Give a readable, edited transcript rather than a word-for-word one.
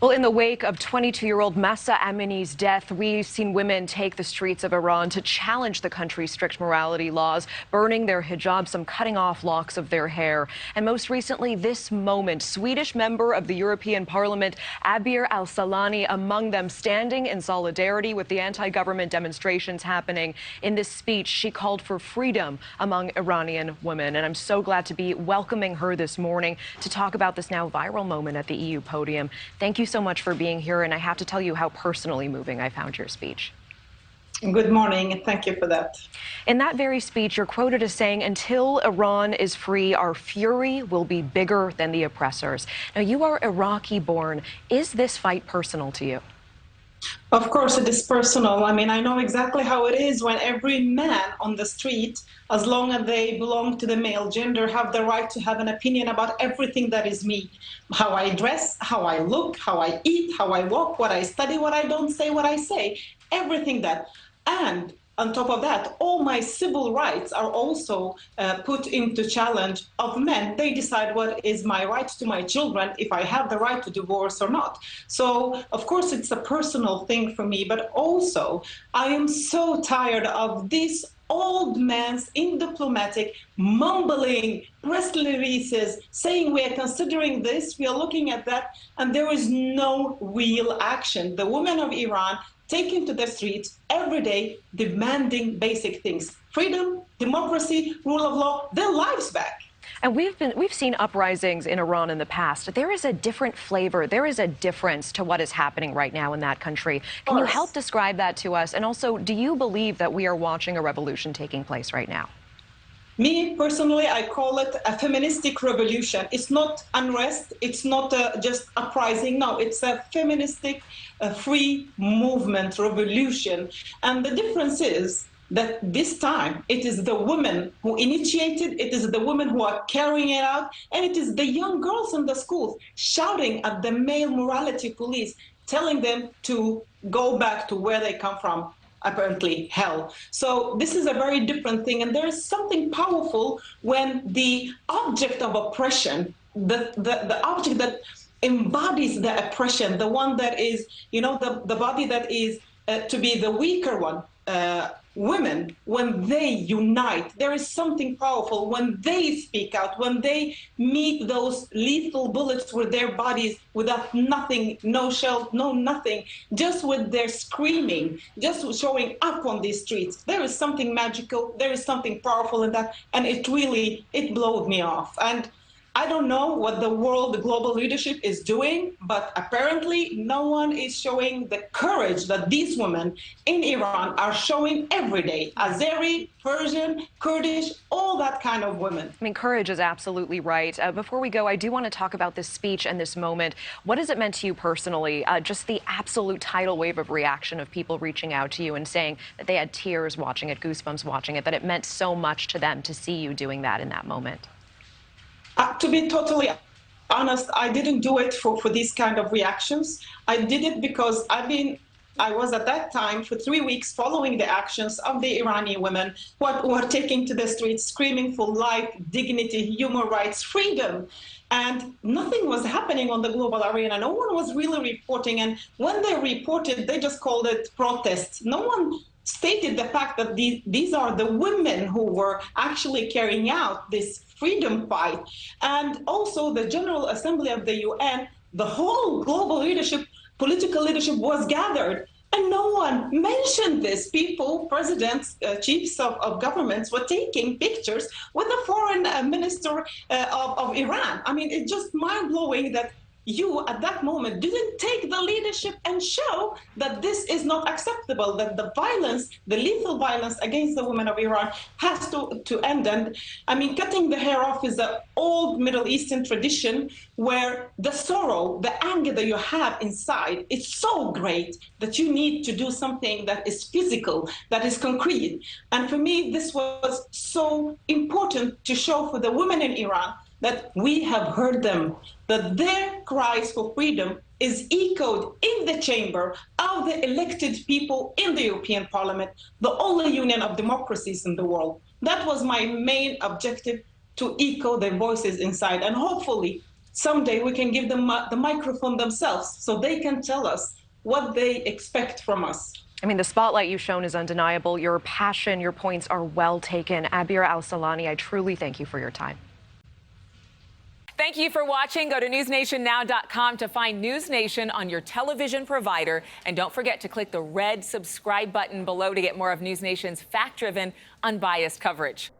Well, in the wake of 22-year-old Mahsa Amini's death, we've seen women take the streets of Iran to challenge the country's strict morality laws, burning their hijab, some cutting off locks of their hair. And most recently, this moment, Swedish member of the European Parliament, Abir Al-Sahlani, among them, standing in solidarity with the anti-government demonstrations happening. In this speech, she called for freedom among Iranian women. And I'm so glad to be welcoming her this morning to talk about this now viral moment at the EU podium. Thank you so much for being here, and I have to tell you how personally moving I found your speech. Good morning, and thank you for that. In that very speech, you're quoted as saying, "Until Iran is free, our fury will be bigger than the oppressors." Now, you are Iraqi-born. Is this fight personal to you? Of course, it is personal. I mean, I know exactly how it is when every man on the street, as long as they belong to the male gender, have the right to have an opinion about everything that is me. How I dress, how I look, how I eat, how I walk, what I study, what I don't say, what I say, everything that. And on top of that, all my civil rights are also put into challenge of men. They decide what is my right to my children, if I have the right to divorce or not. So, of course, it's a personal thing for me, but also I am so tired of this old man's in diplomatic, mumbling, press releases, saying we are considering this, we are looking at that, and there is no real action. The women of Iran taken to the streets every day, demanding basic things: freedom, democracy, rule of law, their lives back. And we've seen uprisings in Iran in the past. There is a different flavor. There is a difference to what is happening right now in that country. Can you help describe that to us? And also, do you believe that we are watching a revolution taking place right now? Me, personally, I call it a feministic revolution. It's not unrest. It's not just uprising. No, it's a feministic, free movement revolution. And the difference is that this time it is the women who initiated, it is the women who are carrying it out, and it is the young girls in the schools shouting at the male morality police, telling them to go back to where they come from. Apparently hell. So this is a very different thing, and there is something powerful when the object of oppression, the object that embodies the oppression, the one that is, you know, the body that is to be the weaker one, women, when they unite, there is something powerful when they speak out, when they meet those lethal bullets with their bodies without nothing, no shell, no nothing, just with their screaming, just showing up on these streets. There is something magical, there is something powerful in that, and it blew me off. And I don't know what the global leadership is doing, but apparently no one is showing the courage that these women in Iran are showing every day. Azeri, Persian, Kurdish, all that kind of women. I mean, courage is absolutely right. Before we go, I do want to talk about this speech and this moment. What has it meant to you personally? Just the absolute tidal wave of reaction of people reaching out to you and saying that they had tears watching it, goosebumps watching it, that it meant so much to them to see you doing that in that moment. To be totally honest, I didn't do it for these kind of reactions. I did it because I was at that time for 3 weeks following the actions of the Iranian women who are taking to the streets, screaming for life, dignity, human rights, freedom. And nothing was happening on the global arena. No one was really reporting. And when they reported, they just called it protests. No one stated the fact that these are the women who were actually carrying out this freedom fight. And also the General Assembly of the UN, the whole global leadership, political leadership was gathered. And no one mentioned this. People, presidents, chiefs of governments were taking pictures with the foreign minister of Iran. I mean, it's just mind-blowing that you, at that moment, didn't take the leadership and show that this is not acceptable, that the violence, the lethal violence against the women of Iran has to end. And I mean, cutting the hair off is an old Middle Eastern tradition where the sorrow, the anger that you have inside is so great that you need to do something that is physical, that is concrete. And for me, this was so important to show for the women in Iran that we have heard them, that their cries for freedom is echoed in the chamber of the elected people in the European Parliament, the only union of democracies in the world. That was my main objective, to echo their voices inside. And hopefully someday we can give them the microphone themselves so they can tell us what they expect from us. I mean, the spotlight you've shown is undeniable. Your passion, your points are well taken. Abir Al-Sahlani, I truly thank you for your time. Thank you for watching. Go to newsnationnow.com to find NewsNation on your television provider. And don't forget to click the red subscribe button below to get more of NewsNation's fact-driven, unbiased coverage.